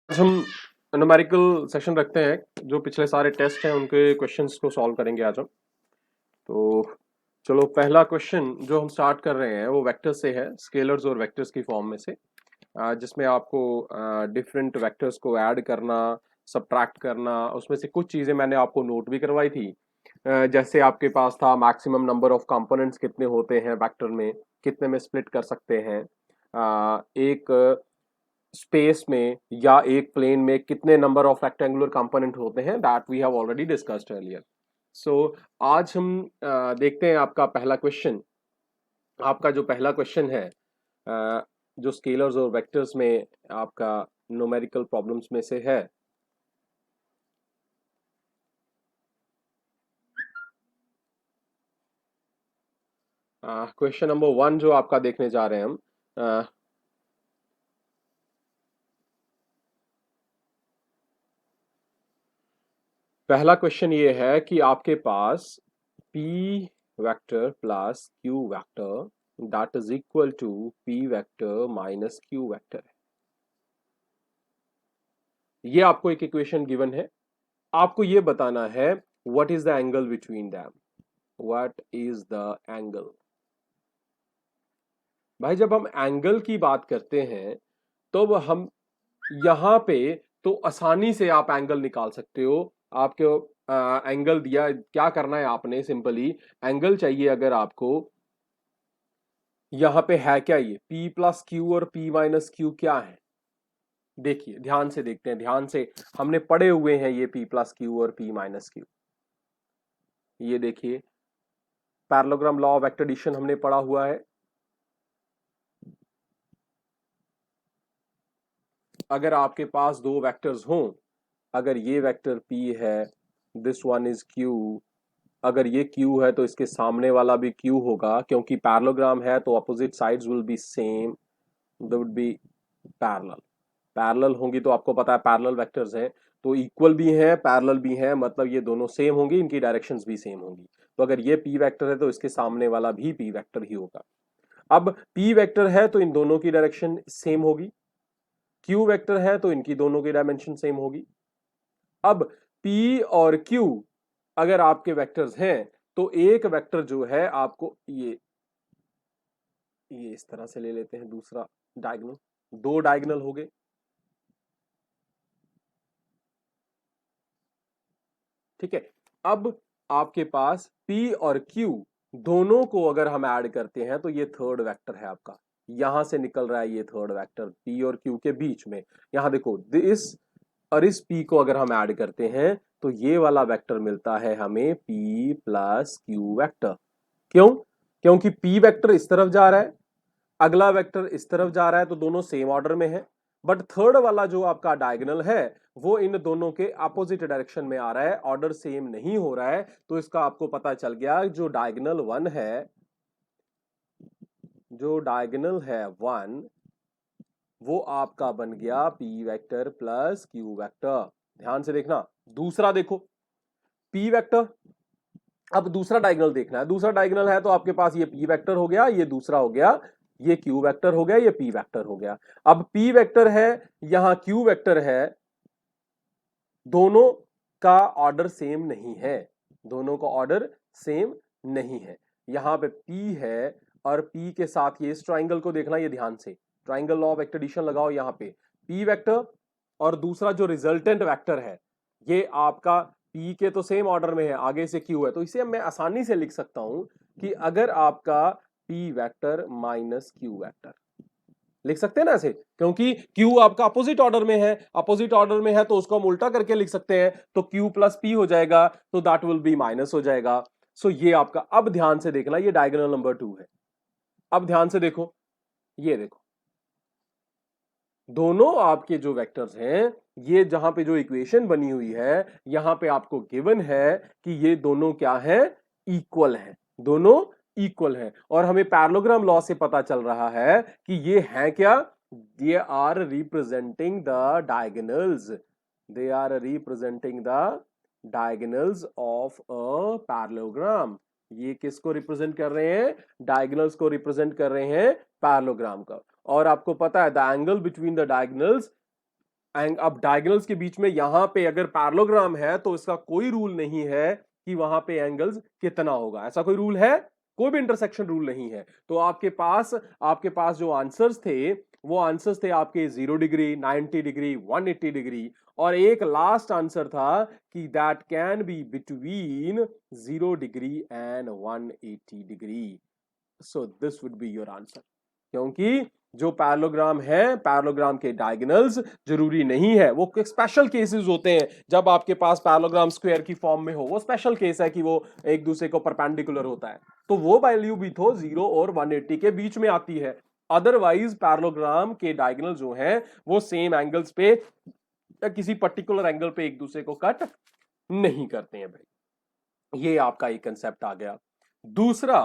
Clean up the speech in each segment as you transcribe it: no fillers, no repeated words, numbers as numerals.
आज हम numerical session रखते हैं। जो पिछले सारे टेस्ट हैं उनके क्वेश्चंस को सॉल्व करेंगे आज हम। तो चलो, पहला क्वेश्चन जो हम स्टार्ट कर रहे हैं वो वेक्टर्स से है, स्केलर्स और वेक्टर्स की फॉर्म में से, जिसमें आपको डिफरेंट वेक्टर्स को ऐड करना, सब्ट्रैक्ट करना, उसमें से कुछ चीज़ें मैंने आपको नोट भी करवाई थी। जैसे आपके पास था मैक्सिमम नंबर ऑफ कंपोनेंट्स कितने होते हैं वेक्टर में, कितने में स्प्लिट कर सकते हैं, एक स्पेस में या एक प्लेन में कितने नंबर ऑफ रेक्टेंगुलर कंपोनेंट होते हैं, that we have already discussed earlier. So आज हम देखते हैं आपका पहला क्वेश्चन। आपका जो पहला क्वेश्चन है, जो स्केलर्स और वेक्टर्स में आपका न्यूमेरिकल प्रॉब्लम्स में से है। क्वेश्चन नंबर 1 जो आपका देखने जा रहे हैं हम, पहला क्वेश्चन ये है कि आपके पास p vector plus q vector that is equal to p vector minus q vector है। ये आपको एक इक्वेशन गिवन है। आपको ये बताना है what is the angle between them, what is the angle. भाई जब हम एंगल की बात करते हैं तो हम यहां पे तो आसानी से आप एंगल निकाल सकते हो। आपके एंगल दिया, क्या करना है आपने, सिंपली एंगल चाहिए अगर आपको। यहां पे है क्या, ये p प्लस क्यू और p माइनस क्यू क्या है। देखिए ध्यान से देखते हैं, ध्यान से, हमने पढ़े हुए हैं ये p प्लस क्यू और p माइनस क्यू। ये देखिए parallelogram law of vector addition हमने पढ़ा हुआ है। अगर आपके पास दो वेक्टर्स हों, अगर ये वेक्टर p है, दिस वन इज q, अगर ये q है तो इसके सामने वाला भी q होगा, क्योंकि पैरेललोग्राम है तो opposite sides will be same, they would be parallel. Parallel होंगी तो आपको पता है पैरेलल वेक्टर्स हैं तो इक्वल भी हैं, पैरेलल भी हैं, मतलब ये दोनों सेम होंगी, इनकी डायरेक्शंस भी सेम होंगी। तो अगर ये p वेक्टर है तो इसके सामने वाला भी p वेक्टर ही होगा। अब p वेक्टर है तो इन दोनों की डायरेक्शन सेम होगी, q वेक्टर है तो इनकी दोनों की डायमेंशन सेम होगी। अब p और q अगर आपके वेक्टर्स हैं तो एक वेक्टर जो है आपको ये इस तरह से ले लेते हैं, दूसरा डायगोनल, दो डायगोनल हो गए। ठीक है। अब आपके पास p और q दोनों को अगर हम ऐड करते हैं तो ये थर्ड वेक्टर है आपका, यहां से निकल रहा है ये थर्ड वेक्टर p और q के बीच में। यहां देखो, इस और इस p को अगर हम ऐड करते हैं तो ये वाला वेक्टर मिलता है हमें p प्लस क्यू वेक्टर। क्यों? क्योंकि p वेक्टर इस तरफ जा रहा है, अगला वेक्टर इस तरफ जा रहा है, तो दोनों सेम ऑर्डर में है। बट थर्ड वाला जो आपका डायगोनल है वो इन दोनों के अपोजिट डायरेक्शन में आ रहा है, ऑर्डर सेम नहीं हो रहा है। तो इसका आपको पता चल गया, जो डायगोनल वन है, जो डायगोनल है वन, वो आपका बन गया p vector plus q vector. ध्यान से देखना, दूसरा देखो p वेक्टर। अब दूसरा डायगोनल देखना है, दूसरा डायगोनल है तो आपके पास ये p वेक्टर हो गया, ये दूसरा हो गया, ये q वेक्टर हो गया, ये p वेक्टर हो गया। अब p वेक्टर है, यहां q वेक्टर है, दोनों का ऑर्डर सेम नहीं है, दोनों का ऑर्डर सेम नहीं है। यहां पे p है और p के साथ ये इस ट्राइंगल को देखना, ये ध्यान से, triangle law of vector addition लगाओ। यहां पे p वेक्टर और दूसरा जो रिजल्टेंट वेक्टर है ये आपका p के तो सेम ऑर्डर में है, आगे से q है, तो इसे मैं आसानी से लिख सकता हूं कि अगर आपका p vector minus q vector, लिख सकते हैं ना ऐसे, क्योंकि Q आपका अपोजिट ऑर्डर में है, अपोजिट ऑर्डर में है तो उसको हम उल्टा करके लिख सकते हैं, तो Q प्लस P हो जाएगा, तो दैट विल बी माइनस हो जाएगा। सो ये आपका, अब ध्यान से देखना, ये डायगोनल नंबर 2 है। अब ध्यान से देखो, ये देखो, दोनों आपके जो वेक्टर्स हैं, ये जहां पे जो इक्वेशन बनी हुई है, यहां पे आपको गिवन है कि ये दोनों क्या है, इक्वल हैं, दोनों इक्वल हैं। और हमें पैरेललोग्राम लॉ से पता चल रहा है कि ये हैं क्या, they are representing the diagonals, they are representing the diagonals of a parallelogram. ये किसको रिप्रेजेंट कर रहे हैं, डायगोनल्स को रिप्रेजेंट कर रहे हैं पैरेललोग्राम का। और आपको पता है the angle between the diagonals अब डायगोनल्स के बीच में यहां पे अगर पैरेललोग्राम है तो इसका कोई रूल नहीं है कि वहां पे एंगल्स कितना होगा, ऐसा कोई रूल है? कोई भी इंटरसेक्शन रूल नहीं है। तो आपके पास जो आंसर्स थे वो आंसर्स थे आपके 0 डिग्री, 90 डिग्री, 180 डिग्री, और एक लास्ट आंसर था कि that can be between 0 degree and 180 degree. So this would be your answer, क्योंकि जो पैरेललोग्राम है, पैरेललोग्राम के डायगोनल्स जरूरी नहीं है, वो स्पेशल केसेस होते हैं जब आपके पास पैरेललोग्राम स्क्वायर की फॉर्म में हो, वो स्पेशल केस है कि वो एक दूसरे को परपेंडिकुलर होता है, तो वो वैल्यू भी तो 0 और 180 के बीच में आती है। अदरवाइज पैरेललोग्राम के डायगोनल जो हैं वो सेम एंगल्स पे या किसी पर्टिकुलर एंगल पे एक दूसरे को कट नहीं करते हैं भाई। ये आपका एक कंसेप्ट आ गया। दूसरा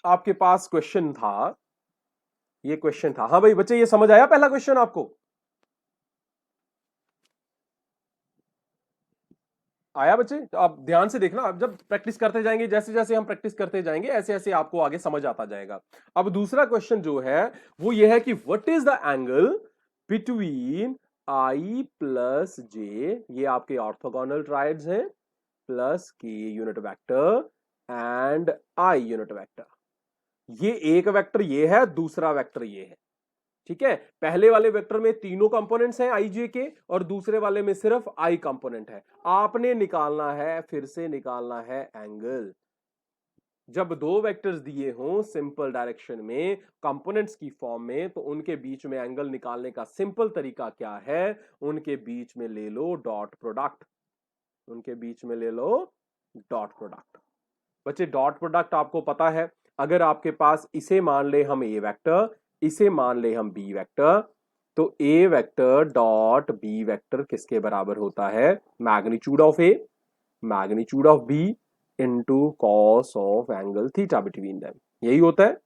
आपके पास क्वेश्चन था, ये क्वेश्चन था, हाँ भाई बच्चे ये समझ आया पहला क्वेश्चन आपको? आया बच्चे? तो आप ध्यान से देखना, आप जब प्रैक्टिस करते जाएंगे, जैसे जैसे हम प्रैक्टिस करते जाएंगे ऐसे ऐसे आपको आगे समझ आता जाएगा। अब दूसरा क्वेश्चन जो है वो ये है कि what is the angle between i plus j, ये आपके ऑर्थोगोनल ट्रायड्स हैं, plus k unit vector and i unit vector. ये एक वेक्टर ये है, दूसरा वेक्टर ये है, ठीक है। पहले वाले वेक्टर में तीनों कंपोनेंट्स हैं आई जे के, और दूसरे वाले में सिर्फ आई कंपोनेंट है। आपने निकालना है, फिर से निकालना है एंगल। जब दो वेक्टर्स दिए हों सिंपल डायरेक्शन में, कंपोनेंट्स की फॉर्म में, तो उनके बीच में एंगल निकालने का सिंपल तरीका क्या है? उनके बीच में ले लो डॉट प्रोडक्ट, उनके बीच में ले लो डॉट प्रोडक्ट। बच्चे डॉट प्रोडक्ट आपको पता है, अगर आपके पास इसे मान ले हम ए वेक्टर, इसे मान ले हम बी वेक्टर, तो A vector dot B vector किसके बराबर होता है? Magnitude of A magnitude of B into cos of angle theta between them, यही होता है।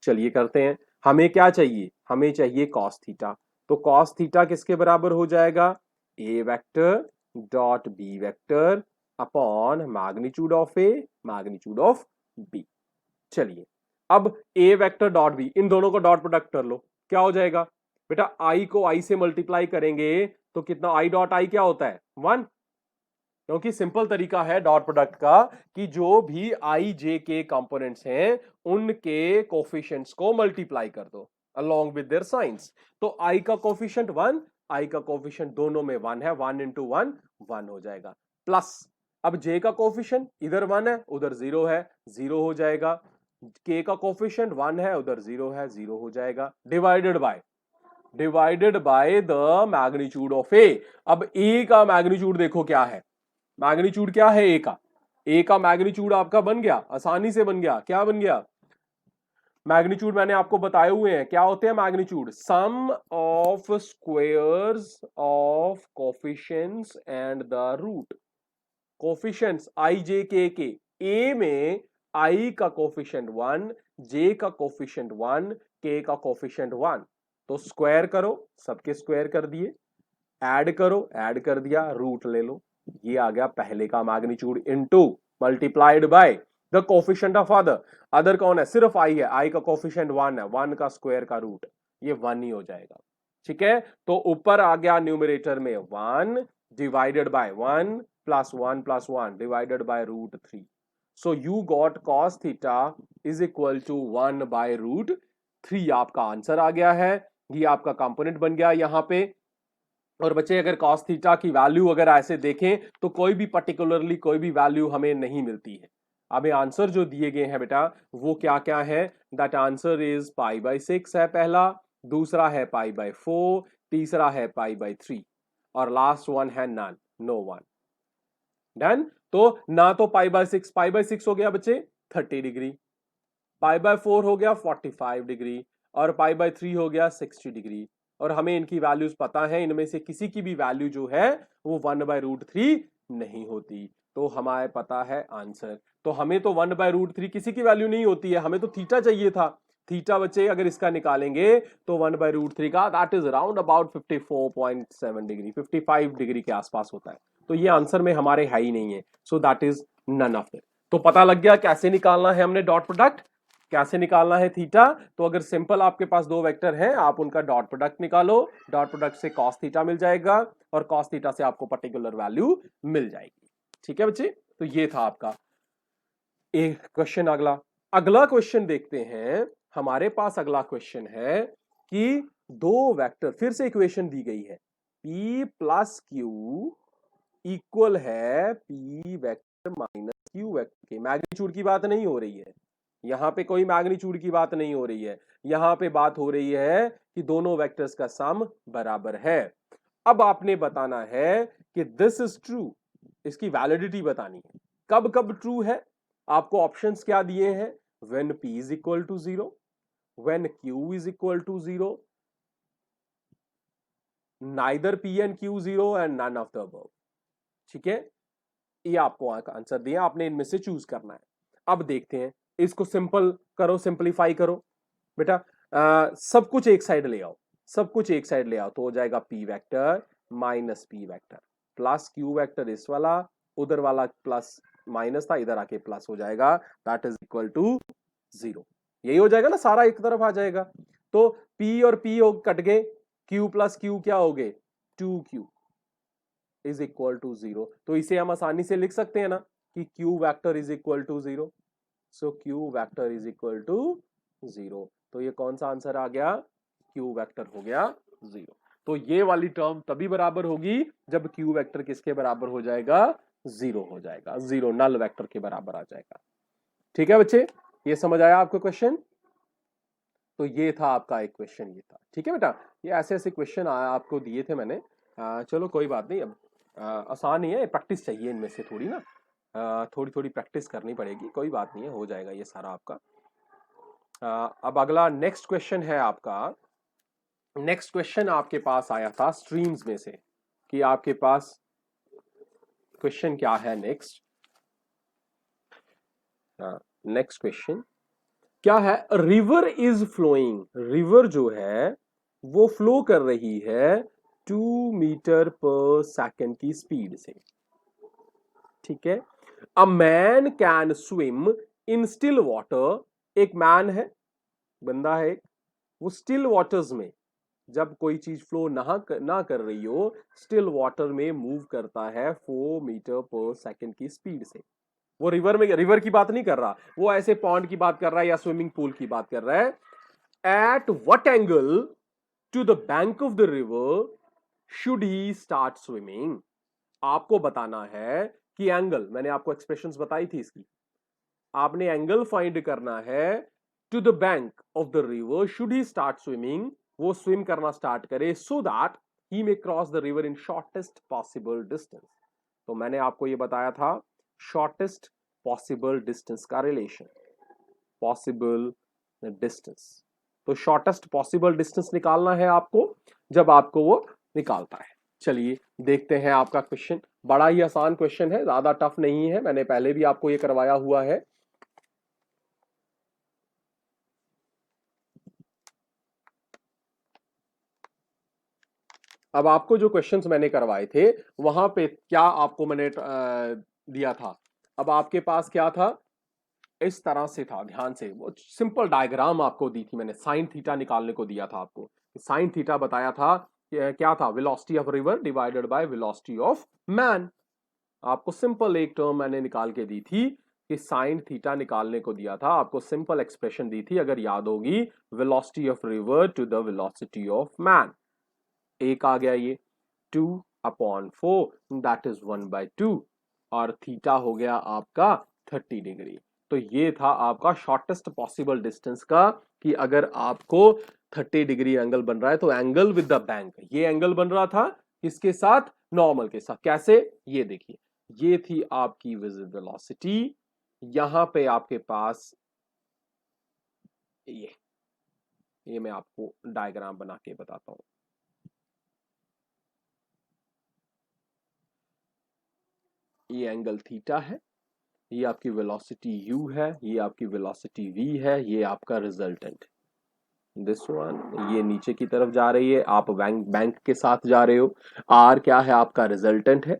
चलिए करते हैं। हमें क्या चाहिए? हमें चाहिए कॉस थीटा। तो कॉस थीटा किसके बराबर हो जाएगा? A vector dot B vector upon magnitude of A magnitude of b. चलिए अब ए वेक्टर डॉट बी, इन दोनों को डॉट प्रोडक्ट कर लो, क्या हो जाएगा बेटा? आई को आई से मल्टीप्लाई करेंगे तो कितना? आई डॉट आई क्या होता है? 1, क्योंकि सिंपल तरीका है डॉट प्रोडक्ट का कि जो भी आई जे के कंपोनेंट्स हैं उनके कोफिशिएंट्स को मल्टीप्लाई कर दो along with their signs। तो आई का कोफिशिएंट 1, आई का कोफिशिएंट दोनों में 1 है, 1 इंटू 1 1 हो जाएगा, प्लस अब जे का कोफिशिएंट इधर 1 है उधर 0 है, 0 हो जाएगा। के का कोफिशिएंट 1 है उधर 0 है, 0 हो जाएगा, divided by the magnitude of A. अब ए का मैग्नीट्यूड देखो क्या है, मैग्नीट्यूड क्या है ए का? ए का मैग्नीट्यूड आपका बन गया, आसानी से बन गया। क्या बन गया? मैग्नीट्यूड मैंने आपको बताए हुए हैं, क्या होते हैं magnitude? Sum of squares of coefficients and the root. Coefficients I J K A में आई का कोफिशिएंट 1, जे का कोफिशिएंट 1, के का कोफिशिएंट 1, तो स्क्वायर करो, सबके स्क्वायर कर दिए, ऐड करो, ऐड कर दिया, रूट ले लो, ये आ गया पहले का magnitude into multiplied by the coefficient of other. Other कौन है? सिर्फ आई है, आई का कोफिशिएंट 1 है, 1 का स्क्वायर का रूट, ये 1 ही हो जाएगा, ठीक है। तो ऊपर आ गया न्यूमरेटर में 1 divided by 1 plus 1 plus 1 divided by root 3। So you got cos theta is equal to 1 by root 3। आपका आंसर आ गया है, ये आपका कंपोनेंट बन गया यहां पे। और बच्चे अगर cos थीटा की वैल्यू अगर ऐसे देखें तो कोई भी पर्टिकुलरली कोई भी वैल्यू हमें नहीं मिलती है। अब आंसर जो दिए गए हैं बेटा वो क्या क्या है? दैट आंसर इज π/6 है पहला, दूसरा है π/4, तीसरा है π/3 और लास्ट वन है नन, नो वन। डन। तो ना तो π/6 हो गया बच्चे 30 डिग्री, π/4 हो गया 45 डिग्री और π/3 हो गया 60 डिग्री। और हमें इनकी वैल्यूज पता है, इनमें से किसी की भी वैल्यू जो है वो 1/√3 नहीं होती, तो हमारे पता है आंसर। तो हमें तो 1/√3 किसी की वैल्यू नहीं होती है, हमें तो थीटा चाहिए था। थीटा बच्चे अगर इसका निकालेंगे तो 1/√3 का that is around about 54.7 degree, 55 degree के आसपास होता है। तो ये आंसर में हमारे है ही नहीं है, so that is none of it. तो पता लग गया कैसे निकालना है हमने डॉट प्रोडक्ट। कैसे निकालना है थीटा? तो अगर सिंपल आपके पास दो वेक्टर हैं, आप उनका डॉट प्रोडक्ट निकालो, डॉट प्रोडक्ट से कॉस थीटा मिल जाएगा और कॉस थीटा से आपको पर्टिकुलर वैल्यू मिल जाएगी। ठीक है बच्चे, तो ये था आपका एक क्वेश्चन। अगला क्वेश्चन देखते हैं। हमारे पास अगला क्वेश्चन है कि दो वेक्टर, फिर से इक्वेशन दी गई है, P प्लस क्यू इक्वल है P vector minus Q vector के। मैग्नीट्यूड की बात नहीं हो रही है यहां पे, कोई मैग्नीट्यूड की बात नहीं हो रही है, यहां पे बात हो रही है कि दोनों वेक्टर्स का सम बराबर है। अब आपने बताना है कि दिस इज ट्रू, इसकी वैलिडिटी बतानी है, कब कब ट्रू है। आपको ऑप्शंस क्या दिए हैं? When P is equal to 0, when Q is equal to 0, neither P and Q 0 and none of the above. ठीक है, ये आपको आंसर दिया, आपने इनमें से चूज करना है। अब देखते हैं, इसको सिंपल करो, सिंपलीफाई करो बेटा। सब कुछ एक साइड ले आओ, सब कुछ एक साइड ले आओ, तो हो जाएगा P vector minus P vector plus Q vector, इस वाला उधर वाला प्लस माइनस था, इधर आके प्लस हो जाएगा, दैट इज इक्वल टू 0। यही हो जाएगा ना, सारा एक तरफ आ जाएगा। तो P और P कट गए, Q प्लस Q क्या हो गए? 2Q is equal to 0। तो इसे हम आसानी से लिख सकते हैं ना कि Q vector is equal to 0। So Q vector is equal to 0। तो ये कौन सा आंसर आ गया? Q वेक्टर हो गया 0। तो ये वाली टर्म तभी बराबर होगी जब Q वेक्टर किसके बराबर हो जाएगा? 0 हो जाएगा, 0 नल वेक्टर के बराबर आ जाएगा। ठीक है बच्चे, ये समझ आया आपको क्वेश्चन? तो ये था आपका एक क्वेश्चन, ये था। ठीक है बेटा, ये ऐसे ऐसे क्वेश्चन आपको दिए थे मैंने। चलो कोई बात नहीं, अब आसान ही है, प्रैक्टिस चाहिए इनमें से थोड़ी ना, थोड़ी थोड़ी प्रैक्टिस करनी पड़ेगी, कोई बात नहीं है, हो जाएगा ये सारा आपका। अब अगला नेक्स्ट क्वेश्चन है आपका। नेक्स्ट क्वेश्चन आपके पास आया था स्ट्रीम्स में से, कि आपके पास क्वेश्चन क्या है नेक्स्ट। नेक्स्ट क्वेश्चन क्या है? रिवर इज फ्लोइंग, रिवर जो है वो फ्लो कर रही है 2 मीटर पर सेकेंड की स्पीड से। ठीक है, a man can swim in still water, एक मैन है, बंदा है, वो स्टिल वाटर्स में, जब कोई चीज फ्लो ना कर रही हो, स्टिल वाटर में मूव करता है 4 मीटर पर सेकेंड की स्पीड से। वो रिवर में, रिवर की बात नहीं कर रहा, वो ऐसे पॉन्ड की बात कर रहा है या स्विमिंग पूल की बात कर रहा है। At what angle to the bank of the river should he start swimming? आपको बताना है कि एंगल, मैंने आपको एक्सप्रेशंस बताई थी इसकी, आपने एंगल फाइंड करना है। To the bank of the river should he start swimming, वो स्विम करना स्टार्ट करे, so that he may cross the river in shortest possible distance. तो मैंने आपको ये बताया था शॉर्टेस्ट पॉसिबल डिस्टेंस का रिलेशन, पॉसिबल डिस्टेंस। तो शॉर्टेस्ट पॉसिबल डिस्टेंस निकालना है आपको, जब आपको वो निकालता है। चलिए देखते हैं आपका क्वेश्चन, बड़ा ही आसान क्वेश्चन है, ज्यादा टफ नहीं है, मैंने पहले भी आपको ये करवाया हुआ है। अब आपको जो क्वेश्चंस मैंने करवाए थे वहां पे क्या आपको मैंने दिया था? अब आपके पास क्या था, इस तरह से था, ध्यान से, वो सिंपल डायग्राम आपको दी थी मैंने, साइन थीटा निकालने को दिया था आपको। साइन थीटा बताया था क्या था? Velocity of river divided by velocity of man. आपको सिंपल एक टर्म मैंने निकाल के दी थी कि साइन थीटा निकालने को दिया था आपको, सिंपल एक्सप्रेशन दी थी अगर याद होगी, velocity of river to the velocity of man. एक आ गया ये 2/4, दैट इज 1/2, और थीटा हो गया आपका 30 डिग्री। तो ये था आपका शॉर्टेस्ट पॉसिबल डिस्टेंस का, कि अगर आपको 30 डिग्री एंगल बन रहा है तो एंगल विद द बैंक, ये एंगल बन रहा था किसके साथ? नॉर्मल के साथ। कैसे? ये देखिए, ये थी आपकी विजिबल वेलोसिटी, यहां पे आपके पास ये मैं आपको डायग्राम बना के बताता हूं। ये एंगल थीटा है, ये आपकी वेलोसिटी u है, ये आपकी वेलोसिटी v है, ये आपका रिजल्टेंट दिस वन, ये नीचे की तरफ जा रही है, आप बैंक के साथ जा रहे हो। r क्या है? आपका रिजल्टेंट है।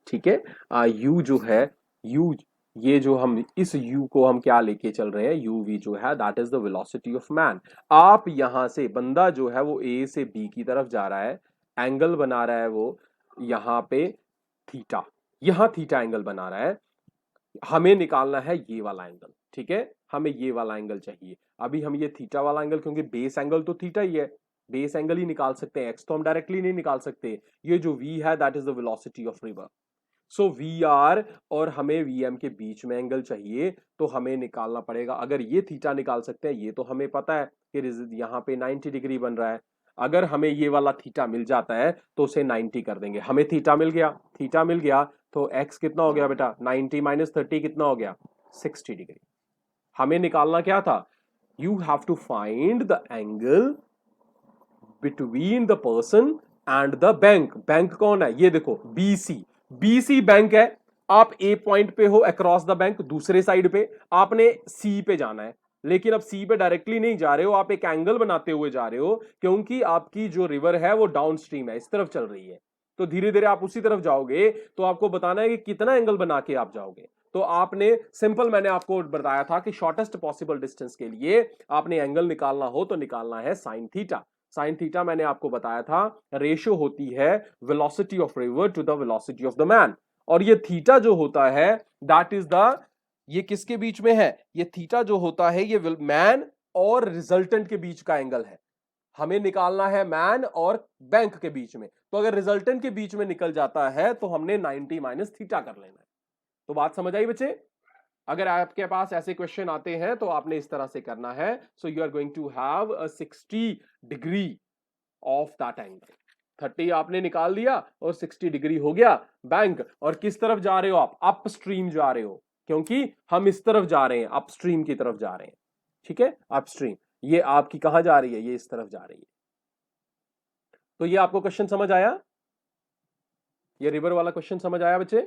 ठीक है, u जो है, u ये जो हम इस u को हम क्या लेके चल रहे हैं, uv जो है that is the velocity of man. आप यहां से बंदा जो है वो a से b की तरफ जा रहा है, एंगल बना रहा है वो यहां पे थीटा, यहां थीटा एंगल बना रहा है, हमें निकालना है ये वाला एंगल, ठीक है, हमें ये वाला एंगल चाहिए। अभी हम ये थीटा वाला एंगल, क्योंकि बेस एंगल तो थीटा ही है, बेस एंगल ही निकाल सकते हैं, एक्स तो हम डायरेक्टली नहीं निकाल सकते। ये जो v है that is the velocity of river. So we are और हमें वी एम के बीच में एंगल चाहिए, तो हमें निकालना पड़ेगा। अगर ये थीटा निकाल सकते हैं, ये तो हमें पता है कि यहाँ पे 90 डिग्री बन रहा है। अगर हमें ये वाला थीटा मिल जाता है तो उसे 90 कर देंगे। हमें थीटा मिल गया, थीटा मिल गया तो x कितना हो गया बेटा, 90 माइनस 30 कितना हो गया, 60 डिग्री। हमें निकालना क्या था, you have to find the angle between the person and the bank. Bank कौन है, ये देखो बीसी, बीसी बैंक है। आप ए पॉइंट पे हो अक्रॉस द बैंक, दूसरे साइड पे आपने सी पे जाना है, लेकिन अब सी पे डायरेक्टली नहीं जा रहे हो, आप एक एंगल बनाते हुए जा रहे हो, क्योंकि आपकी जो रिवर है वो डाउन स्ट्रीम है, इस तरफ चल रही है। तो धीरे धीरे आप उसी तरफ जाओगे, तो आपको बताना है कि कितना एंगल बना के आप जाओगे। तो आपने सिंपल, मैंने आपको बताया था कि शॉर्टेस्ट पॉसिबल डिस्टेंस के लिए आपने एंगल निकालना हो तो निकालना है साइन थीटा। साइन थीटा मैंने आपको बताया था रेशियो होती है velocity of river to the velocity of the man. और ये थीटा जो होता है दैट इज द, ये किसके बीच में है, ये थीटा जो होता है ये मैन और रिजल्टेंट के बीच का एंगल है। हमें निकालना है मैन और बैंक के बीच में, तो अगर रिजल्टेंट के बीच में निकल जाता है तो हमने 90 माइनस थीटा कर लेना है। तो बात समझ आई बच्चे? अगर आपके पास ऐसे क्वेश्चन आते हैं तो आपने इस तरह से करना है। So you are going to have a 60 degree of that angle. 30 आपने निकाल दिया और 60 डिग्री हो गया बैंक। और किस तरफ जा रहे हो आप, अप स्ट्रीम जा रहे हो, क्योंकि हम इस तरफ जा रहे हैं, अप स्ट्रीम की तरफ जा रहे हैं, ठीक है, अप स्ट्रीम। ये आपकी कहां जा रही है, ये इस तरफ जा रही है। तो ये आपको क्वेश्चन समझ आया, ये रिवर वाला क्वेश्चन समझ आया बच्चे?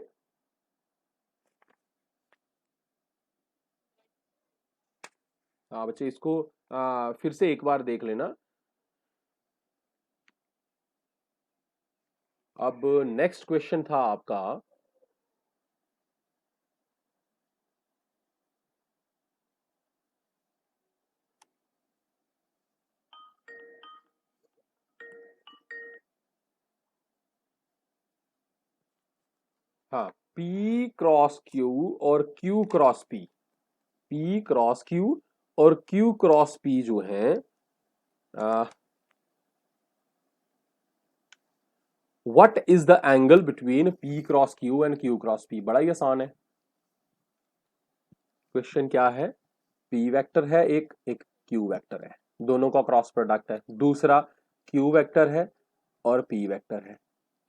हाँ बच्चे, इसको फिर से एक बार देख लेना। अब नेक्स्ट क्वेश्चन था आपका, हाँ, P क्रॉस Q और Q cross P, P cross Q और Q क्रॉस P जो है, what is the angle between P cross Q and Q cross P? बड़ा ही आसान है क्वेश्चन। क्या है, P वेक्टर है एक, एक Q वेक्टर है, दोनों का क्रॉस प्रोडक्ट है। दूसरा Q वेक्टर है और P वेक्टर है,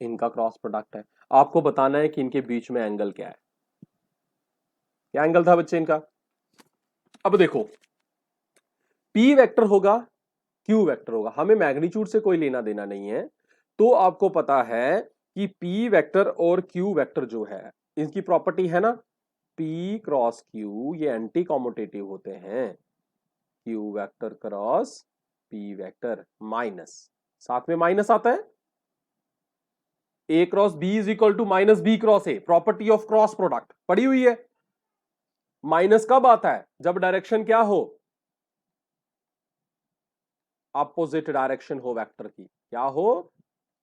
इनका क्रॉस प्रोडक्ट है। आपको बताना है कि इनके बीच में एंगल क्या है। क्या एंगल था बच्चे इनका? अब देखो, P वेक्टर होगा, Q वेक्टर होगा, हमें मैग्नीट्यूड से कोई लेना देना नहीं है। तो आपको पता है कि P वेक्टर और Q वेक्टर जो है, इनकी प्रॉपर्टी है ना, P क्रॉस Q ये एंटी कॉम्यूटेटिव होते हैं। Q vector cross P vector minus, साथ में माइनस आता है, A cross B is equal to minus B cross A, property of cross product पड़ी हुई है। माइनस कब आता है, जब डायरेक्शन क्या हो, अपोजिट डायरेक्शन हो वेक्टर की, क्या हो,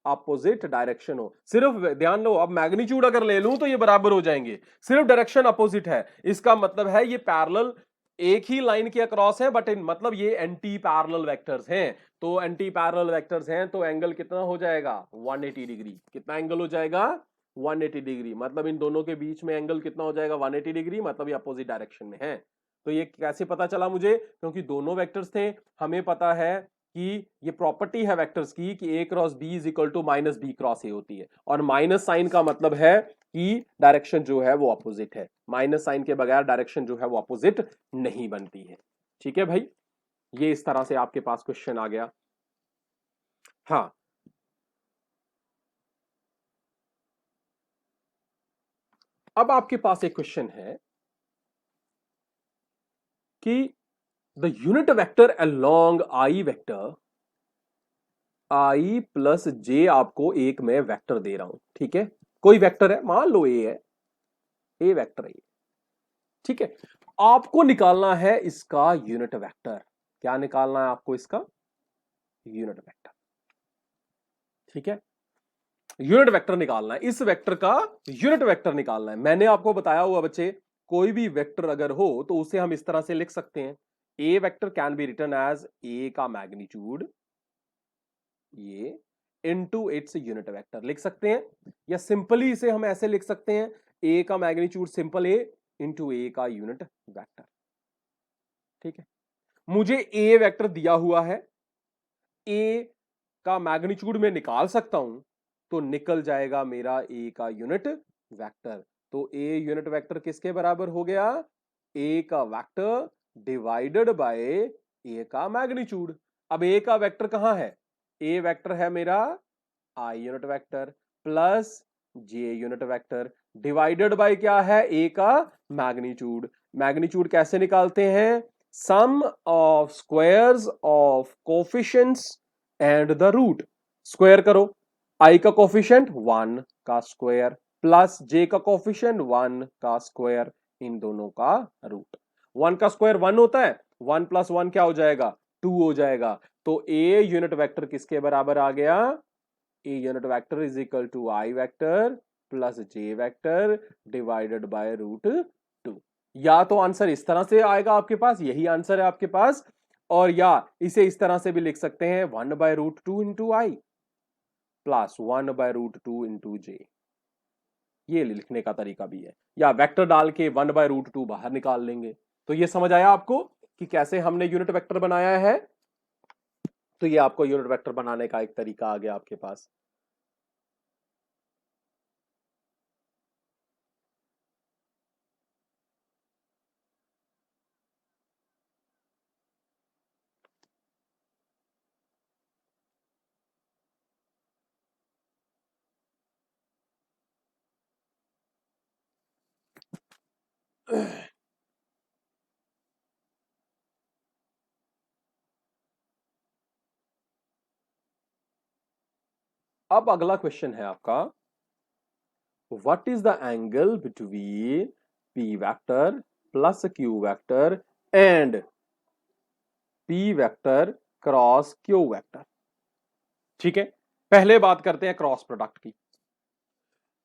अपोजिट डायरेक्शन हो। सिर्फ ध्यान लो, अब मैग्नीट्यूड अगर ले लूं तो ये बराबर हो जाएंगे, सिर्फ डायरेक्शन अपोजिट है, इसका मतलब है ये पैरेलल एक ही लाइन के अक्रॉस है, बट मतलब ये एंटी पैरेलल वेक्टर्स हैं। तो एंटी पैरेलल वेक्टर्स हैं तो एंगल कितना हो जाएगा, 180 डिग्री। कितना एंगल हो जाएगा, 180 डिग्री। मतलब इन दोनों के बीच में एंगल कितना हो जाएगा, 180 डिग्री, मतलब ये अपोजिट डायरेक्शन में है। तो ये कैसे पता चला मुझे, क्योंकि दोनों वेक्टर्स थे, हमें पता है कि ये प्रॉपर्टी है वेक्टर्स की कि A cross B is equal to minus B cross A होती है, और माइनस साइन का मतलब है कि डायरेक्शन जो है वो अपोजिट है। माइनस साइन के बगैर डायरेक्शन जो है वो अपोजिट नहीं बनती है। ठीक है भाई, ये इस तरह से आपके पास क्वेश्चन आ गया। हाँ, अब आपके पास एक क्वेश्चन है कि the unit vector along I vector, I plus J आपको एक में वेक्टर दे रहा हूं, ठीक है, कोई वेक्टर है, मान लो ए है, ए वेक्टर है, ठीक है, आपको निकालना है इसका यूनिट वेक्टर। क्या निकालना है आपको? इसका यूनिट वेक्टर। ठीक है, यूनिट वेक्टर निकालना है, इस वेक्टर का यूनिट वेक्टर निकालना है। मैंने आपको बताया हुआ बच्चे, कोई भी वेक्टर अगर हो तो उसे हम इस तरह से लिख सकते हैं, A vector can be written as A का मैग्नीट्यूड ये इनटू इट्स यूनिट वेक्टर लिख सकते हैं, या सिंपली इसे हम ऐसे लिख सकते हैं, ए का मैग्नीट्यूड सिंपल ए इंटू ए का यूनिट वेक्टर। ठीक है, मुझे ए वेक्टर दिया हुआ है, ए का मैग्नीट्यूड में निकाल सकता हूं, तो निकल जाएगा मेरा ए का यूनिट वेक्टर। तो ए यूनिट वेक्टर किसके बराबर हो गया? ए का वेक्टर डिवाइडेड बाय ए का मैग्नीट्यूड। अब ए का वेक्टर कहां है? ए वेक्टर है मेरा I unit vector plus J unit vector, divided by क्या है? ए का मैग्नीट्यूड। मैग्नीट्यूड कैसे निकालते हैं? Sum of squares of coefficients and the root. Square करो, आई का कोफिशिएंट 1 का स्क्वायर प्लस जे का कोफिशिएंट 1 का स्क्वायर, इन दोनों का रूट। 1 का स्क्वायर 1 होता है, 1 प्लस 1 क्या हो जाएगा? 2 हो जाएगा। तो ए यूनिट वेक्टर किसके बराबर आ गया? A unit vector is equal to I vector plus J vector divided by root 2। या तो आंसर इस तरह से आएगा आपके पास, यही आंसर है आपके पास, और या इसे इस तरह से भी लिख सकते हैं 1 by root 2 into I plus 1 by root 2 into J. ये लिखने का तरीका भी है, या वेक्टर डाल के 1 बाय रूट 2 बाहर निकाल लेंगे। तो ये समझ आया आपको कि कैसे हमने यूनिट वेक्टर बनाया है? तो ये आपको यूनिट वेक्टर बनाने का एक तरीका आ गया आपके पास। अब अगला क्वेश्चन है आपका, what is the angle between P vector plus Q vector and P vector cross Q vector? ठीक है, पहले बात करते हैं क्रॉस प्रोडक्ट की।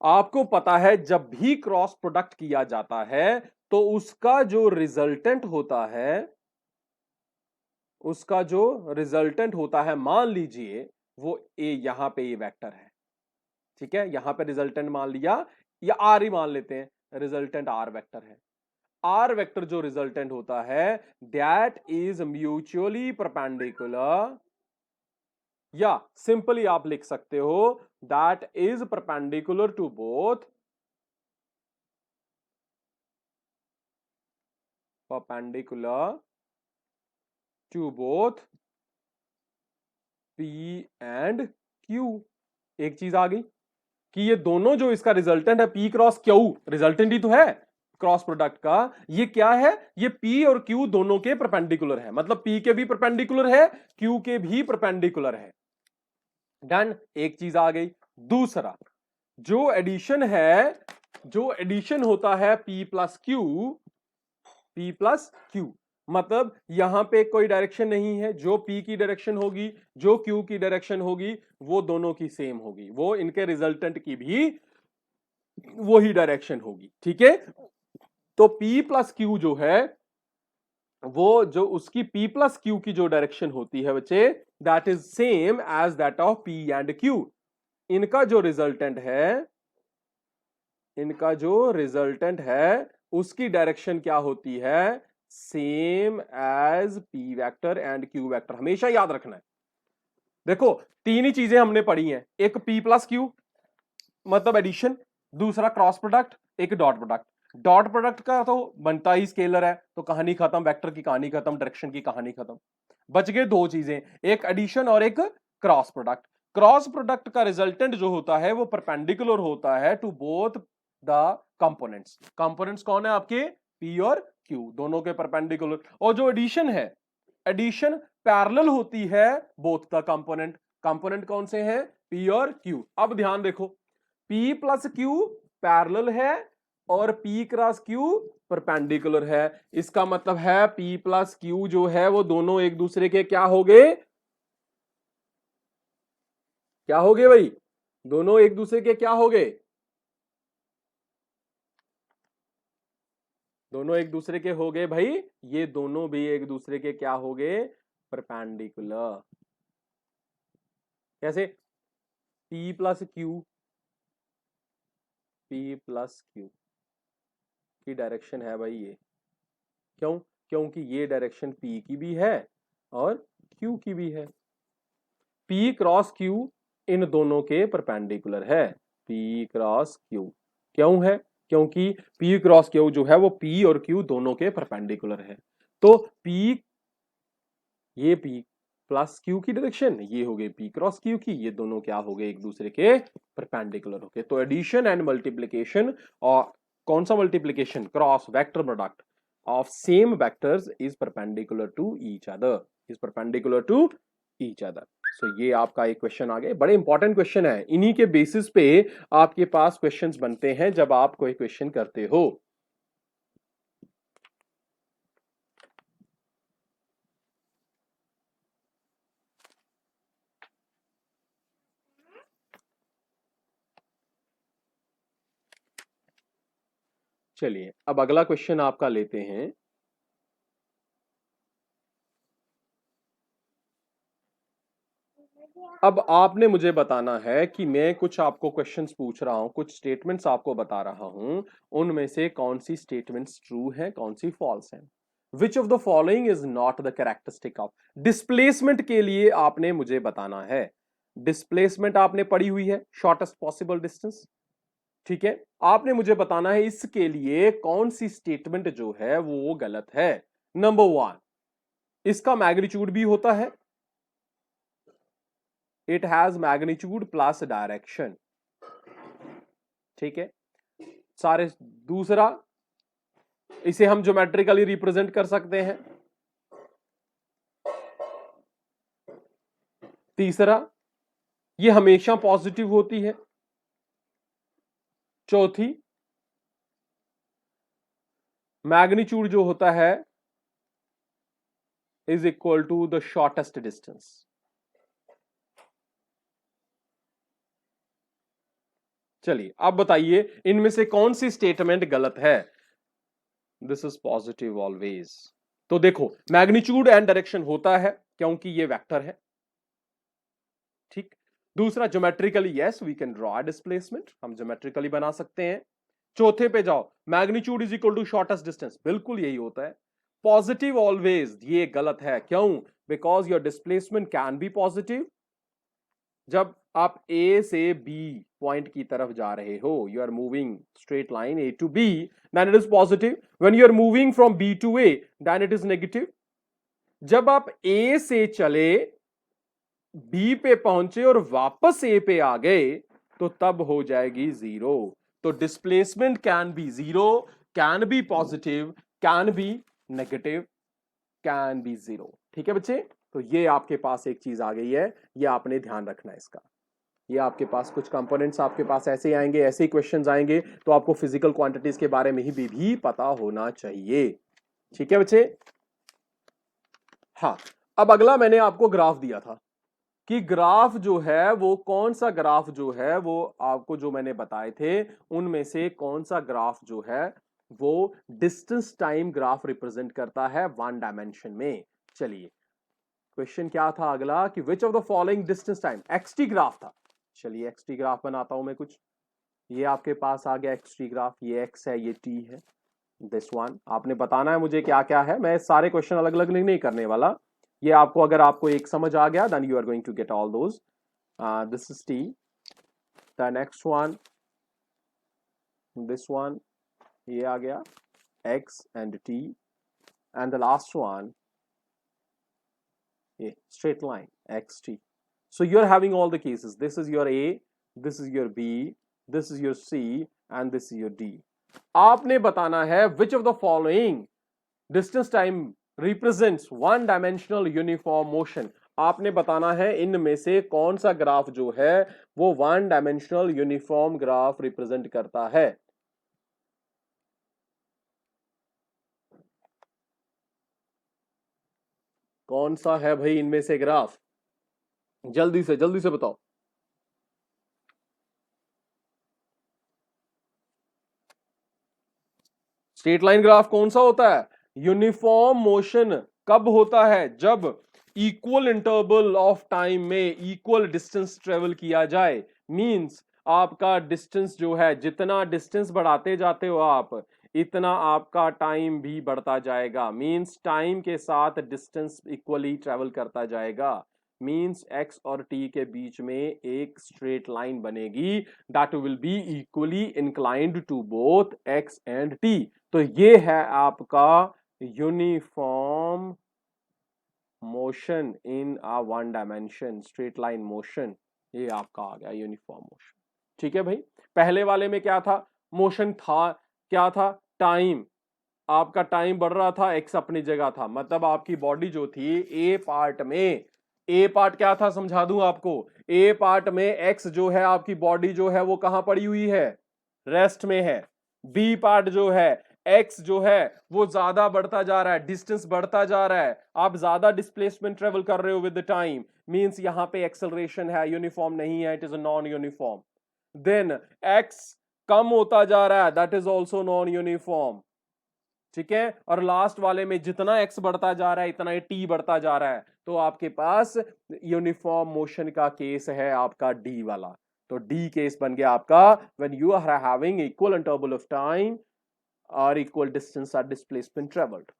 आपको पता है जब भी क्रॉस प्रोडक्ट किया जाता है तो उसका जो रिजल्टेंट होता है, उसका जो रिजल्टेंट होता है, मान लीजिए वो ए, यहां पे ए वेक्टर है। ठीक है, यहां पे रिजल्टेंट मान लिया, या आर ही मान लेते हैं, रिजल्टेंट आर वेक्टर है। आर वेक्टर जो रिजल्टेंट होता है दैट इज म्यूचुअली परपेंडिकुलर, या सिंपली आप लिख सकते हो that is perpendicular to both, perpendicular to both P and Q। एक चीज आ गई कि ये दोनों जो इसका रिजल्टेंट है P क्रॉस Q, रिजल्टेंट ही तो है क्रॉस प्रोडक्ट का, ये क्या है? ये P और Q दोनों के परपेंडिकुलर है, मतलब P के भी परपेंडिकुलर है, Q के भी परपेंडिकुलर है। डन, एक चीज आ गई। दूसरा, जो एडिशन है, जो एडिशन होता है P प्लस Q, मतलब यहां पे कोई डायरेक्शन नहीं है, जो P की डायरेक्शन होगी, जो Q की डायरेक्शन होगी, वो दोनों की सेम होगी, वो इनके रिजल्टेंट की भी वही डायरेक्शन होगी। ठीक है, तो P प्लस Q जो है, वो जो उसकी P प्लस Q की जो डायरेक्शन होती है बच्चे, that is same as that of P and Q। इनका जो रिजल्टेंट है, इनका जो रिजल्टेंट है उसकी डायरेक्शन क्या होती है? Same as P vector and Q vector. हमेशा याद रखना है। देखो, तीन ही चीजें हमने पढ़ी हैं, एक P प्लस Q मतलब एडिशन, दूसरा क्रॉस प्रोडक्ट, एक डॉट प्रोडक्ट। डॉट प्रोडक्ट का तो बनता ही स्केलर है, तो कहानी खत्म, वेक्टर की कहानी खत्म, डायरेक्शन की कहानी खत्म। बच गए दो चीजें, एक एडिशन और एक क्रॉस प्रोडक्ट। क्रॉस प्रोडक्ट का रिजल्टेंट जो होता है वो परपेंडिकुलर होता है to both the components. Components कौन है आपके? P और Q, दोनों के परपेंडिकुलर। और जो एडिशन है, एडिशन पैरेलल होती है बोथ द कंपोनेंट। कंपोनेंट कौन से हैं? P और Q। अब ध्यान देखो, P प्लस Q पैरेलल है और P क्रॉस Q परपेंडिकुलर है। इसका मतलब है P प्लस Q जो है वो दोनों एक दूसरे के क्या हो गए, क्या हो गए भाई, दोनों एक दूसरे के क्या हो गए, दोनों एक दूसरे के हो गए भाई, ये दोनों भी एक दूसरे के क्या हो गए, परपेंडिकुलर। कैसे, P plus Q, P plus Q की डायरेक्शन है भाई ये, क्यों, क्योंकि ये डायरेक्शन P की भी है और Q की भी है। P क्रॉस Q इन दोनों के परपेंडिकुलर है, P क्रॉस Q क्यों है, क्योंकि P क्रॉस Q जो है वो P और Q दोनों के परपेंडिकुलर है। तो P, ये P प्लस Q की डायरेक्शन, ये हो गई P क्रॉस Q की, ये दोनों क्या हो गए, एक दूसरे के परपेंडिकुलर हो गए। तो एडिशन एंड मल्टीप्लिकेशन, और कौन सा multiplication, cross vector product of same vectors is perpendicular to each other, is perpendicular to each other. So ये आपका एक क्वेश्चन आ गया, बड़े इंपॉर्टेंट क्वेश्चन है, इन्हीं के बेसिस पे आपके पास क्वेश्चंस बनते हैं जब आप कोई क्वेश्चन करते हो। चलिए अब अगला क्वेश्चन आपका लेते हैं। अब आपने मुझे बताना है कि मैं कुछ आपको क्वेश्चंस पूछ रहा हूं, कुछ स्टेटमेंट्स आपको बता रहा हूं, उनमें से कौन सी स्टेटमेंट्स ट्रू है, कौन सी फॉल्स है। विच of the following is not the characteristic of, displacement के लिए आपने मुझे बताना है। डिस्प्लेसमेंट आपने पढ़ी हुई है, शॉर्टेस्ट पॉसिबल डिस्टेंस, ठीक है। आपने मुझे बताना है इसके लिए कौन सी स्टेटमेंट जो है वो गलत है। नंबर वन, इसका मैग्नीट्यूड भी होता है, it has magnitude plus direction, ठीक है सारे। दूसरा, इसे हम ज्योमेट्रिकली रिप्रेजेंट कर सकते हैं। तीसरा, ये हमेशा पॉजिटिव होती है। चौथी, मैग्नीट्यूड जो होता है is equal to the shortest distance. चलिए अब बताइए इनमें से कौन सी स्टेटमेंट गलत है। This is positive always. तो देखो मैग्नीट्यूड एंड डायरेक्शन होता है क्योंकि ये वेक्टर है, ठीक। दूसरा, geometrically yes we can draw displacement, हम ज्योमेट्रिकली बना सकते हैं। चौथे पे जाओ, magnitude is equal to shortest distance, बिल्कुल यही होता है। पॉजिटिव ऑलवेज, ये गलत है, क्यों, because your displacement can be positive. जब आप ए से बी पॉइंट की तरफ जा रहे हो, you are moving straight line A to B, then it is positive. When you are moving from B to A, then it is negative. जब आप ए से चले, बी पे पहुंचे और वापस ए पे आ गए, तो तब हो जाएगी जीरो। तो displacement can be zero, can be positive, can be negative, can be zero, ठीक है बच्चे। तो ये आपके पास एक चीज आ गई है, ये आपने ध्यान रखना है इसका। ये आपके पास कुछ कंपोनेंट्स आपके पास ऐसे ही आएंगे, ऐसे ही क्वेश्चंस आएंगे, तो आपको फिजिकल क्वांटिटीज के बारे में ही भी पता होना चाहिए, ठीक है बच्चे। हाँ, अब अगला मैंने आपको ग्राफ दिया था कि ग्राफ जो है वो कौन सा ग्राफ जो है वो आपको जो मैंने बताए थे उनमें से कौन सा ग्राफ जो है वो डिस्टेंस टाइम ग्राफ रिप्रेजेंट करता है वन डायमेंशन में। चलिए क्वेश्चन क्या था अगला कि which of the following distance time, X T graph था। चलिए एक्सटी ग्राफ बनाता हूं मैं कुछ, ये आपके पास आ गया एक्सटी ग्राफ, ये एक्स है ये टी है, दिस वन। आपने बताना है मुझे क्या क्या है, मैं सारे क्वेश्चन अलग अलग नहीं करने वाला, ये आपको अगर आपको एक समझ आ गया then you are going to get all those. This is T, the next one this one, ये आ गया x एंड t, and the last one ये straight line xt. So you are having all the cases, this is your a, this is your b, this is your c and this is your d. आपने बताना है which of the following distance time represents one dimensional uniform motion. आपने बताना है इनमें से कौन सा ग्राफ जो है वो one dimensional uniform graph represent करता है। कौन सा है भाई इनमें से ग्राफ? जल्दी से बताओ। स्ट्रेट लाइन ग्राफ कौन सा होता है? यूनिफॉर्म मोशन कब होता है? जब इक्वल इंटरवल ऑफ टाइम में इक्वल डिस्टेंस ट्रेवल किया जाए। मींस आपका डिस्टेंस जो है, जितना डिस्टेंस बढ़ाते जाते हो आप, इतना आपका टाइम भी बढ़ता जाएगा। मींस टाइम के साथ डिस्टेंस इक्वली ट्रेवल करता जाएगा। मींस एक्स और टी के बीच में एक स्ट्रेट लाइन बनेगी that will be equally inclined to both X and T. तो ये है आपका uniform motion in a one dimension, straight line motion. ये आपका आ गया यूनिफॉर्म मोशन। ठीक है भाई। पहले वाले में क्या था? मोशन था, क्या था? टाइम। आपका टाइम बढ़ रहा था, एक्स अपनी जगह था। मतलब आपकी बॉडी जो थी ए पार्ट में, ए पार्ट क्या था समझा दूं आपको। ए पार्ट में एक्स जो है, आपकी बॉडी जो है वो कहां पड़ी हुई है? रेस्ट में है। बी पार्ट जो है, एक्स जो है वो ज्यादा बढ़ता जा रहा है, डिस्टेंस बढ़ता जा रहा है, आप ज्यादा डिस्प्लेसमेंट ट्रेवल कर रहे हो विद द टाइम। मींस यहां पे एक्सेलरेशन है, यूनिफॉर्म नहीं है, it is a non uniform. Then X कम होता जा रहा है, that is also non uniform. ठीक है। और लास्ट वाले में जितना एक्स बढ़ता जा रहा है इतना टी बढ़ता जा रहा है। तो आपके पास यूनिफॉर्म मोशन का केस है आपका डी वाला। तो डी केस बन गया आपका when you are having equal interval of time और equal distance or displacement travelled.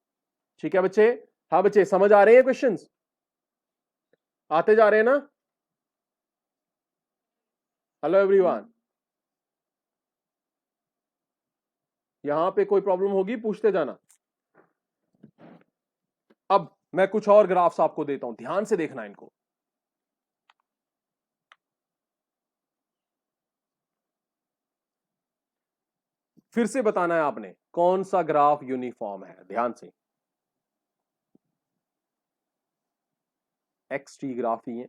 ठीक है बच्चे? हाँ बच्चे, समझ आ रहे हैं क्वेश्चंस? आते जा रहे हैं ना? Hello everyone. यहां पे कोई प्रॉब्लम होगी पूछते जाना। अब मैं कुछ और ग्राफ्स आपको देता हूं, ध्यान से देखना इनको। फिर से बताना है आपने कौन सा ग्राफ यूनिफॉर्म है, ध्यान से। एक्स टी ग्राफ ही है।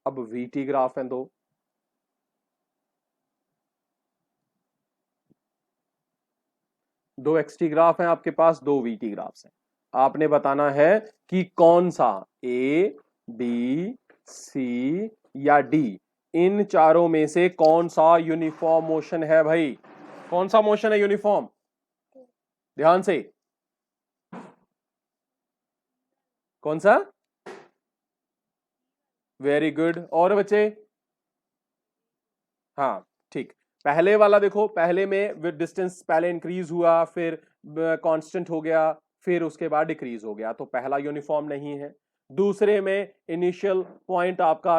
अब वीटी ग्राफ है दो। दो एक्सटी ग्राफ हैं आपके पास, दो वीटी ग्राफ्स हैं। आपने बताना है कि कौन सा ए, बी, सी या डी, इन चारों में से कौन सा यूनिफॉर्म मोशन है भाई? कौन सा मोशन है यूनिफॉर्म? ध्यान से। कौन सा? Very good. और बच्चे? हाँ ठीक। पहले वाला देखो, पहले में विद डिस्टेंस पहले इंक्रीज हुआ, फिर कांस्टेंट हो गया, फिर उसके बाद डिक्रीज हो गया, तो पहला यूनिफॉर्म नहीं है। दूसरे में इनिशियल पॉइंट आपका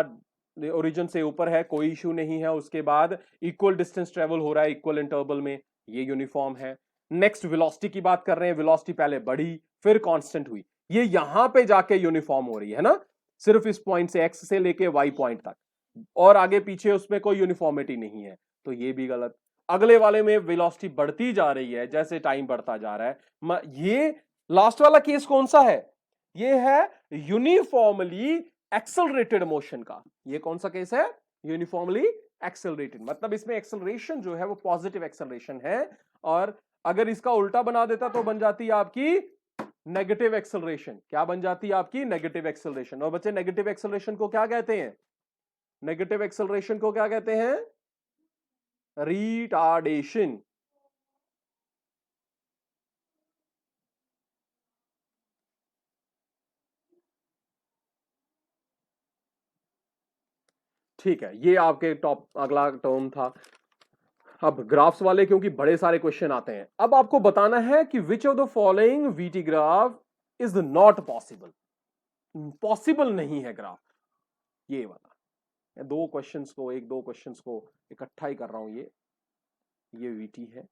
ओरिजिन से ऊपर है, कोई इशू नहीं है, उसके बाद इक्वल डिस्टेंस ट्रेवल हो रहा है इक्वल इंटरवल में, ये यूनिफॉर्म है। नेक्स्ट वेलोसिटी की बात कर रहे हैं, वेलोसिटी पहले बढ़ी फिर कांस्टेंट हुई, ये यहां पे जाके यूनिफॉर्म हो रही है ना, सिर्फ इस पॉइंट से एक्स से लेके वाई पॉइंट तक, और आगे पीछे उसमें कोई यूनिफॉर्मिटी नहीं है, तो ये भी गलत। अगले वाले में वेलोसिटी बढ़ती जा रही है जैसे टाइम बढ़ता जा रहा है। ये लास्ट वाला केस कौन सा है? ये है यूनिफॉर्मली एक्सेलरेटेड मोशन का। ये कौन सा केस है? यूनिफॉर्मली एक्सेलरेटेड, मतलब इसमें एक्सेलरेशन जो है वो पॉजिटिव एक्सेलरेशन है। और अगर इसका उल्टा बना देता तो बन जाती है आपकी नेगेटिव एक्सेलरेशन। क्या बन जाती है आपकी? Negative acceleration. और बच्चे नेगेटिव एक्सेलरेशन को क्या कहते हैं? नेगेटिव एक्सेलरेशन को क्या कहते हैं? रिटार्डेशन। ठीक है, ये आपके टॉप अगला टर्म था। अब ग्राफ्स वाले क्योंकि बड़े सारे क्वेश्चन आते हैं, अब आपको बताना है कि which of the following VT graph is not possible. Possible नहीं है ग्राफ ये वाला। मैं दो क्वेश्चंस को, एक दो क्वेश्चंस को इकट्ठा ही कर रहा हूं। ये वीटी है,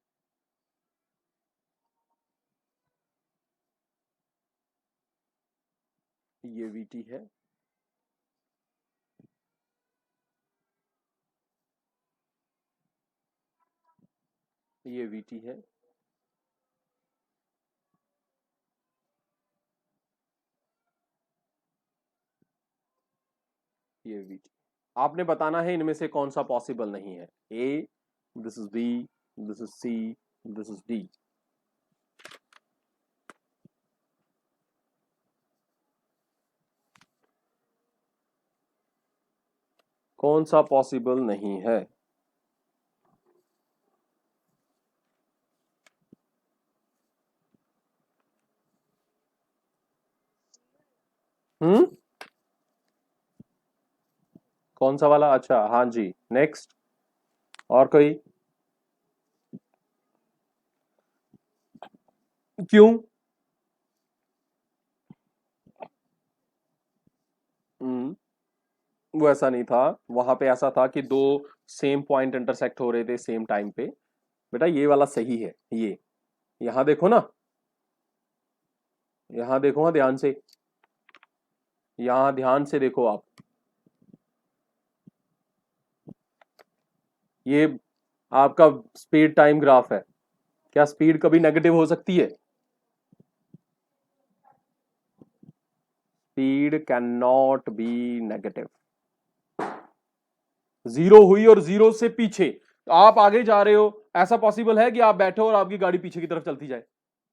ये वीटी है, ये वीटी है, ये वी टी। आपने बताना है इनमें से कौन सा पॉसिबल नहीं है। A, this is B, this is C, this is D. कौन सा पॉसिबल नहीं है? हम्म, कौन सा वाला? अच्छा, हाँ जी, नेक्स्ट। और कोई? क्यों? हम्म, वो ऐसा नहीं था। वहां पे ऐसा था कि दो सेम पॉइंट इंटरसेक्ट हो रहे थे सेम टाइम पे। बेटा ये वाला सही है। ये यहां देखो ना, यहां देखो, हाँ ध्यान से, यहां ध्यान से देखो आप। ये आपका स्पीड टाइम ग्राफ है। क्या स्पीड कभी नेगेटिव हो सकती है? Speed can not be negative. Zero हुई और जीरो से पीछे आप आगे जा रहे हो, ऐसा पॉसिबल है कि आप बैठो और आपकी गाड़ी पीछे की तरफ चलती जाए?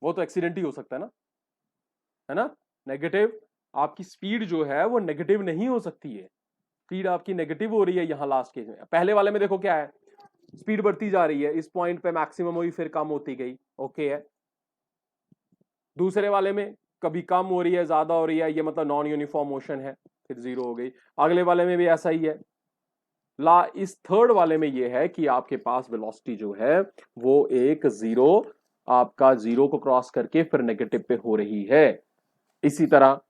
वो तो एक्सीडेंट ही हो सकता है ना, है ना? नेगेटिव। आपकी स्पीड जो है वो नेगेटिव नहीं हो सकती है। स्पीड आपकी नेगेटिव हो रही है यहां लास्ट केस में। पहले वाले में देखो क्या है, स्पीड बढ़ती जा रही है, इस पॉइंट पे मैक्सिमम हुई फिर कम होती गई, ओके है। दूसरे वाले में कभी कम हो रही है, ज्यादा हो रही है, ये मतलब नॉन यूनिफॉर्म मोशन है, फिर जीरो हो गई। अगले वाले में भी ऐसा ही है। इस थर्ड वाले में ये है कि आपके पास वेलोसिटी जो है वो एक जीरो, आपका जीरो को क्रॉस करके फिर नेगेटिव पे हो रही है। इसी तरह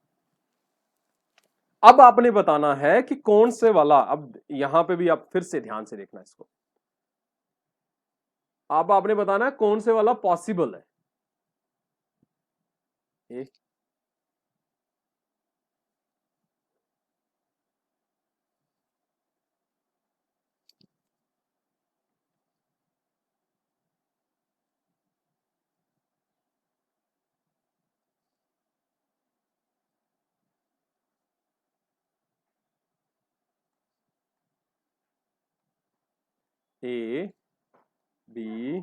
अब आपने बताना है कि कौन से वाला, अब यहां पे भी आप फिर से ध्यान से देखना इसको। अब आपने बताना है कौन से वाला पॉसिबल है। ए, ए, बी,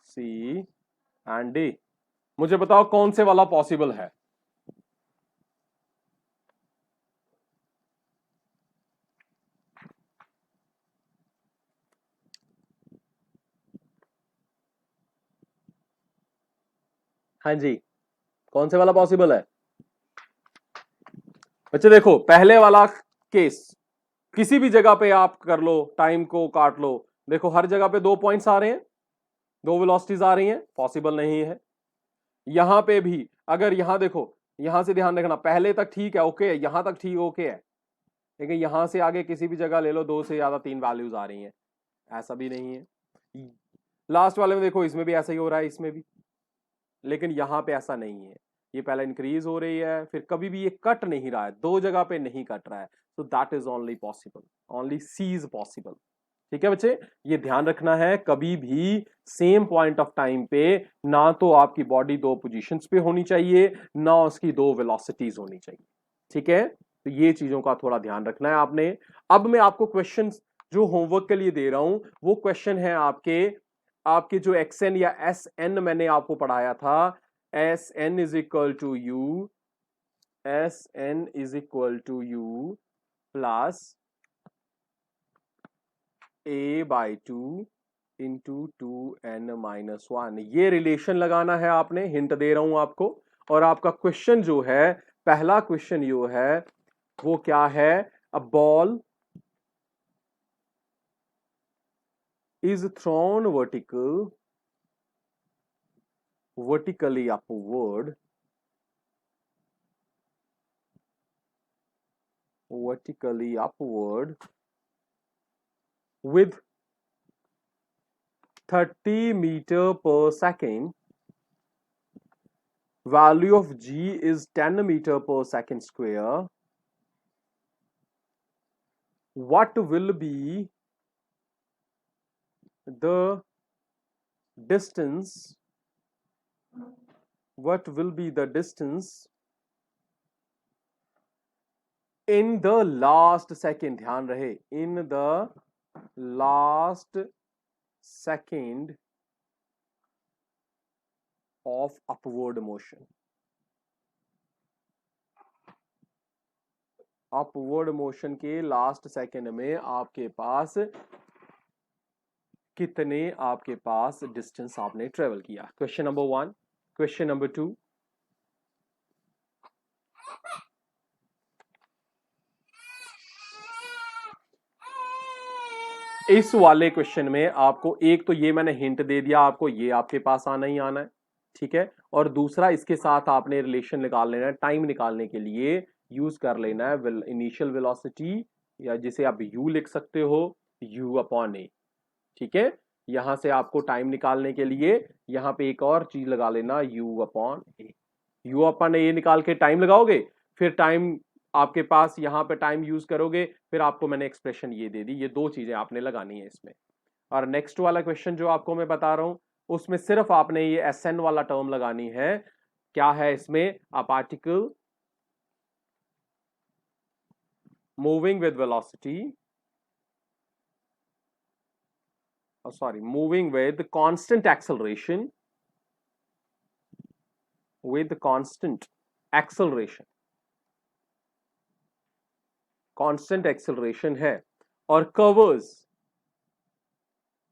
सी एंड डी। मुझे बताओ कौन से वाला पॉसिबल है? हाँ जी, कौन से वाला पॉसिबल है? बच्चे देखो, पहले वाला केस किसी भी जगह पे आप कर लो, टाइम को काट लो, देखो हर जगह पे दो पॉइंट्स आ रहे हैं, दो वेलोसिटीज आ रही हैं, पॉसिबल नहीं है। यहां पे भी अगर यहां देखो, यहां से ध्यान रखना, पहले तक ठीक है, ओके है, यहां तक ठीक ओके है, लेकिन यहां से आगे किसी भी जगह ले लो, दो से ज्यादा तीन वैल्यूज आ रही हैं, ऐसा भी नहीं है। लास्ट वाले में देखो, इसमें भी ऐसा ही हो रहा है, इसमें भी, लेकिन यहां पे ऐसा नहीं है। ये पहले इंक्रीज हो रही है, फिर कभी भी ये कट नहीं रहा है, दो जगह पे नहीं कट रहा है। तो that is only possible, only C is possible. ठीक है बच्चे, ये ध्यान रखना है, कभी भी सेम पॉइंट ऑफ टाइम पे ना तो आपकी बॉडी दो पोजीशंस पे होनी चाहिए, ना उसकी दो वेलोसिटीज होनी चाहिए। ठीक है, तो ये चीजों का थोड़ा ध्यान रखना है आपने। अब मैं आपको क्वेश्चन जो होमवर्क के लिए दे रहा हूं, वो क्वेश्चन है आपके आपके जो एक्स एन या एस एन मैंने आपको पढ़ाया था। S N is equal to U, S N is equal to U plus a by two into two N minus one. ये रिलेशन लगाना है आपने, हिंट दे रहा हूं आपको। और आपका क्वेश्चन जो है, पहला क्वेश्चन जो है वो क्या है? A ball is throne vertically upward with 30 meter per second. Value of g is 10 meter per second square. What will be the distance? What will be the distance in the last second, ध्यान रहे, in the last second of upward motion. Upward motion के last second में आपके पास कितने आपके पास distance आपने travel किया। Question number 1। Question number 2, इस वाले क्वेश्चन में आपको एक तो ये मैंने हिंट दे दिया, आपको ये आपके पास आना ही आना है, ठीक है। और दूसरा इसके साथ आपने रिलेशन निकाल लेना है, टाइम निकालने के लिए यूज कर लेना है इनिशियल वेलोसिटी, या जिसे आप यू लिख सकते हो, यू अपॉन ए, ठीक है। यहां से आपको टाइम निकालने के लिए यहां पे एक और चीज लगा लेना, U upon A. U upon A निकाल के टाइम लगाओगे, फिर टाइम आपके पास यहां पे टाइम यूज करोगे, फिर आपको मैंने एक्सप्रेशन ये दे दी। ये दो चीजें आपने लगानी है इसमें। और नेक्स्ट वाला क्वेश्चन जो आपको मैं बता रहा हूं, उसमें सिर्फ आपने ये एस एन वाला टर्म लगानी है। क्या है इसमें? A particle moving with velocity, moving with constant acceleration, constant acceleration है, और covers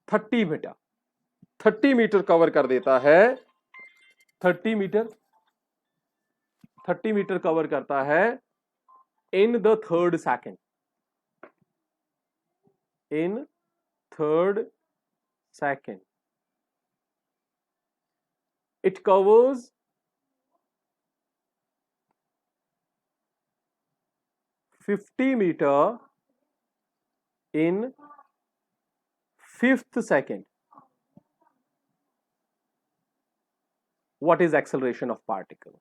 30 मीटर, 30 मीटर कवर कर देता है, 30 मीटर कवर करता है in the third second, in third second. It covers 50 meter in 5th second. What is acceleration of particle?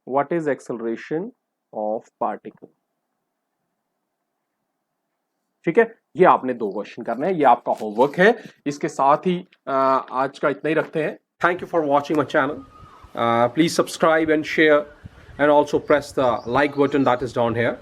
What is acceleration of particle? ठीक है, ये आपने दो क्वेश्चन करने हैं, ये आपका होमवर्क है। इसके साथ ही आज का इतना ही रखते हैं। Thank you for watching my channel. Please subscribe and share and also press the like button that is down here.